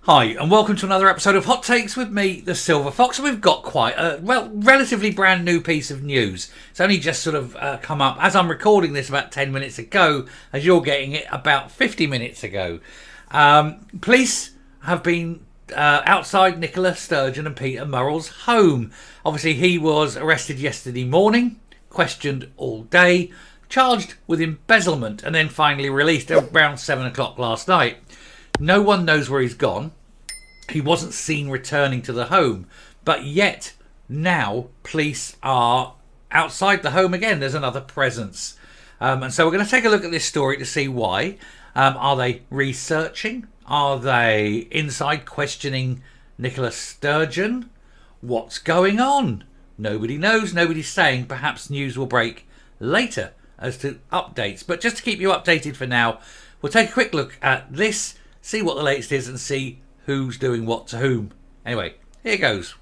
Hi, and welcome to another episode of Hot Takes with me, the Silver Fox. And we've got quite a, relatively brand new piece of news. It's only just sort of come up as I'm recording this about 10 minutes ago, as you're getting it about 50 minutes ago. Police have been outside Nicola Sturgeon and Peter Murrell's home. Obviously, he was arrested yesterday morning, questioned all day, charged with embezzlement, and then finally released around 7 o'clock last night. No one knows where he's gone. He wasn't seen returning to the home. But yet, now, police are outside the home again. There's another presence. And so we're going to take a look at this story to see why. Are they researching? Are they inside questioning Nicola Sturgeon? What's going on? Nobody knows. Nobody's saying. Perhaps news will break later as to updates. But just to keep you updated for now, we'll take a quick look at this, see what the latest is, and see who's doing what to whom. Anyway, here goes.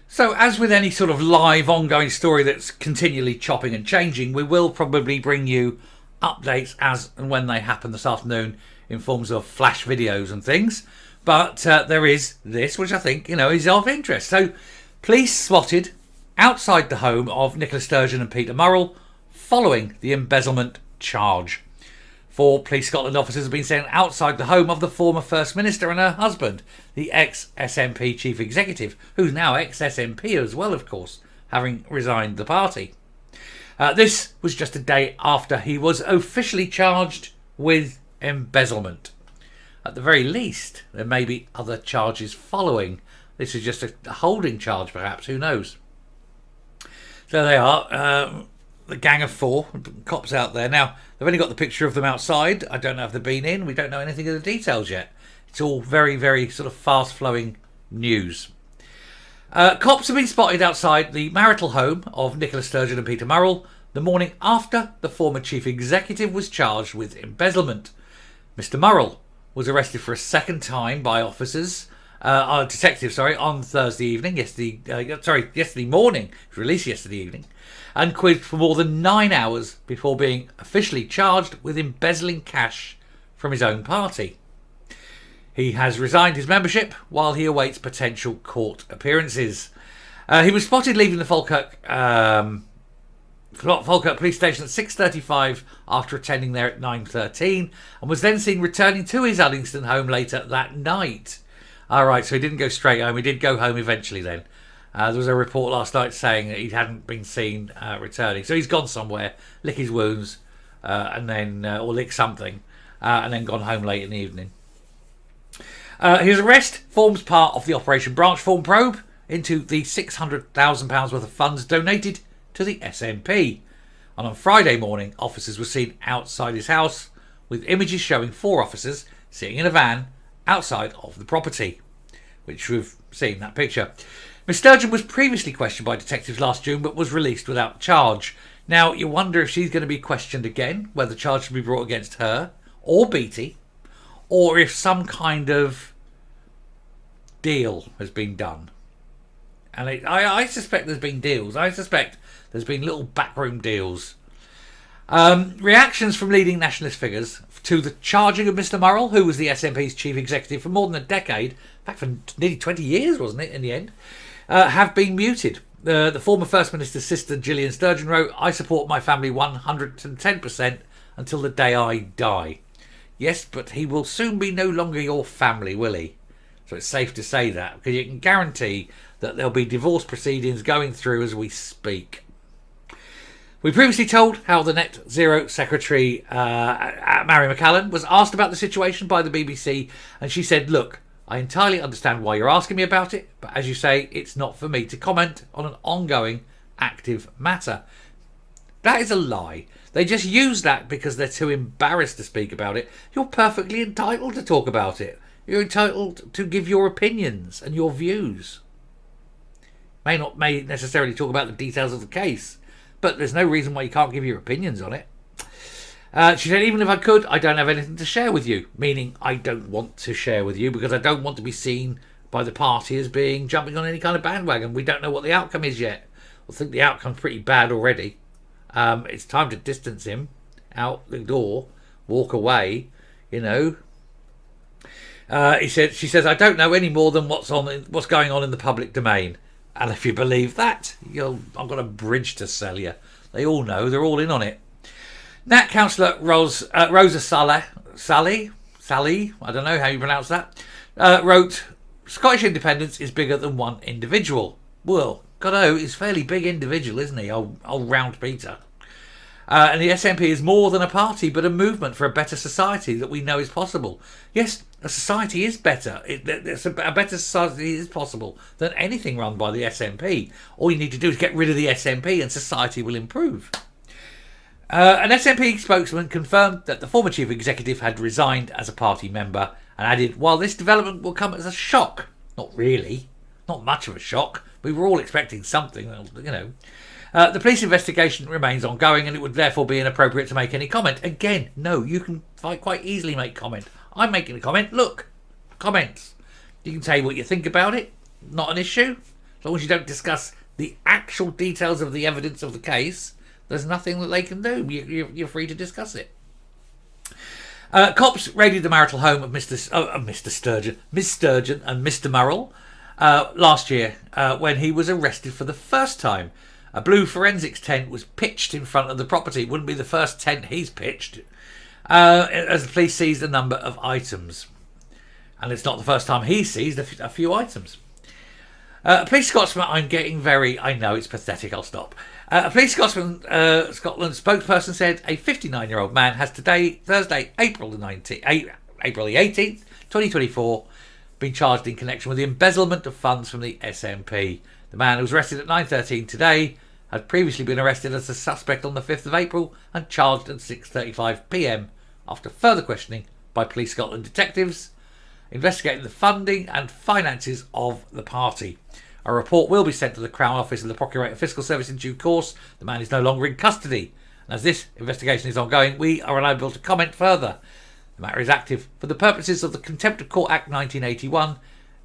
So, as with any sort of live, ongoing story that's continually chopping and changing, we will probably bring you updates as and when they happen this afternoon in forms of flash videos and things. But there is this, which I think, is of interest. So, police spotted outside the home of Nicola Sturgeon and Peter Murrell following the embezzlement charge. 4 Police Scotland officers have been sent outside the home of the former First Minister and her husband, the ex-SNP Chief Executive, who's now ex-SNP as well, of course, having resigned the party. This was just a day after he was officially charged with embezzlement. At the very least, there may be other charges following. This is just a holding charge, perhaps, who knows. So they are, the gang of 4 cops out there. Now, they've only got the picture of them outside. I don't know if they've been in. We don't know anything of the details yet. It's all very, very sort of fast-flowing news. Cops have been spotted outside the marital home of Nicola Sturgeon and Peter Murrell the morning after the former chief executive was charged with embezzlement. Mr. Murrell was arrested for a second time by officers, detectives, on Thursday evening. Yesterday morning. He was released yesterday evening, and quizzed for more than 9 hours before being officially charged with embezzling cash from his own party. He has resigned his membership while he awaits potential court appearances. He was spotted leaving the Falkirk police station at 6:35 after attending there at 9:13, and was then seen returning to his Uddingston home later that night. Alright, so he didn't go straight home. He did go home eventually then. There was a report last night saying that he hadn't been seen returning. So he's gone somewhere, lick his wounds, and then or lick something, and then gone home late in the evening. His arrest forms part of the Operation Branchform probe into the £600,000 worth of funds donated to the SNP. And on Friday morning, officers were seen outside his house with images showing 4 officers sitting in a van outside of the property, which we've seen that picture. Ms Sturgeon was previously questioned by detectives last June but was released without charge. Now, you wonder if she's going to be questioned again, whether charge should be brought against her or Beattie, or if some kind of deal has been done. And I suspect there's been deals. I suspect there's been little backroom deals. Reactions from leading nationalist figures to the charging of Mr Murrell, who was the SNP's chief executive for more than a decade, in fact for nearly 20 years, wasn't it, in the end, have been muted. The former First Minister's sister Gillian Sturgeon wrote, "I support my family 110% until the day I die." Yes, but he will soon be no longer your family, will he? So it's safe to say that, because you can guarantee that there'll be divorce proceedings going through as we speak. We previously told how the Net Zero Secretary, Mary McCallan, was asked about the situation by the BBC, and she said, "Look, I entirely understand why you're asking me about it, but as you say, it's not for me to comment on an ongoing, active matter." That is a lie. They just use that because they're too embarrassed to speak about it. You're perfectly entitled to talk about it. You're entitled to give your opinions and your views. May necessarily talk about the details of the case, but there's no reason why you can't give your opinions on it. She said, "Even if I could, I don't have anything to share with you," meaning I don't want to share with you because I don't want to be seen by the party as being jumping on any kind of bandwagon. We don't know what the outcome is yet. I think the outcome's pretty bad already. It's time to distance him out the door, walk away, She says, I don't know any more than what's going on in the public domain. And if you believe that, I've got a bridge to sell you. They all know. They're all in on it. Nat Councillor Rosa Sally, I don't know how you pronounce that, wrote, Scottish independence is bigger than one individual. Well, Godot is a fairly big individual, isn't he? Old round Peter. And the SNP is more than a party, but a movement for a better society that we know is possible. Yes, a society is better. A better society is possible than anything run by the SNP. All you need to do is get rid of the SNP and society will improve. An SNP spokesman confirmed that the former chief executive had resigned as a party member and added, while this development will come as a shock, not really, not much of a shock, we were all expecting something, the police investigation remains ongoing and it would therefore be inappropriate to make any comment. Again, no, you can quite easily make comment. I'm making a comment. Look, comments. You can say what you think about it. Not an issue. As long as you don't discuss the actual details of the evidence of the case, there's nothing that they can do. You're free to discuss it. Cops raided the marital home of Mr. Sturgeon, Miss Sturgeon and Mr. Murrell last year when he was arrested for the first time. A blue forensics tent was pitched in front of the property. It wouldn't be the first tent he's pitched. As the police seized a number of items. And it's not the first time he seized a few items. Police Scotsman, I know it's pathetic, I'll stop. A Police Scotland spokesperson said a 59-year-old man has today, Thursday, April the 18th, 2024, been charged in connection with the embezzlement of funds from the SNP. The man who was arrested at 9:13 today had previously been arrested as a suspect on the 5th of April and charged at 6:35 p.m. after further questioning by Police Scotland detectives investigating the funding and finances of the party. A report will be sent to the Crown Office and the Procurator Fiscal Service in due course. The man is no longer in custody. And as this investigation is ongoing, we are unable to comment further. The matter is active for the purposes of the Contempt of Court Act 1981,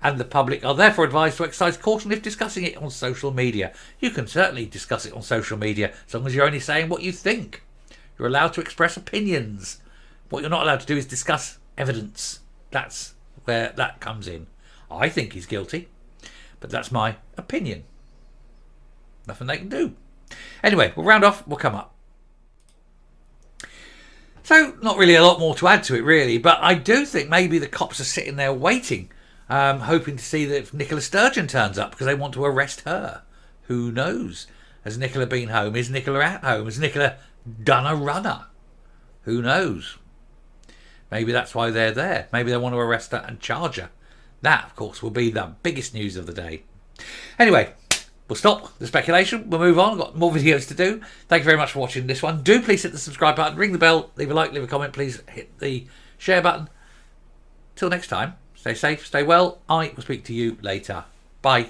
and the public are therefore advised to exercise caution if discussing it on social media. You can certainly discuss it on social media as long as you're only saying what you think. You're allowed to express opinions. What you're not allowed to do is discuss evidence. That's where that comes in. I think he's guilty, but that's my opinion. Nothing they can do. Anyway, we'll round off, we'll come up. So, not really a lot more to add to it, really, but I do think maybe the cops are sitting there waiting, hoping to see that if Nicola Sturgeon turns up, because they want to arrest her. Who knows? Has Nicola been home? Is Nicola at home? Has Nicola done a runner? Who knows? Maybe that's why they're there. Maybe they want to arrest her and charge her. That, of course, will be the biggest news of the day. Anyway, we'll stop the speculation. We'll move on. I've got more videos to do. Thank you very much for watching this one. Do please hit the subscribe button, ring the bell, leave a like, leave a comment. Please hit the share button. Till next time, stay safe, stay well. I will speak to you later. Bye.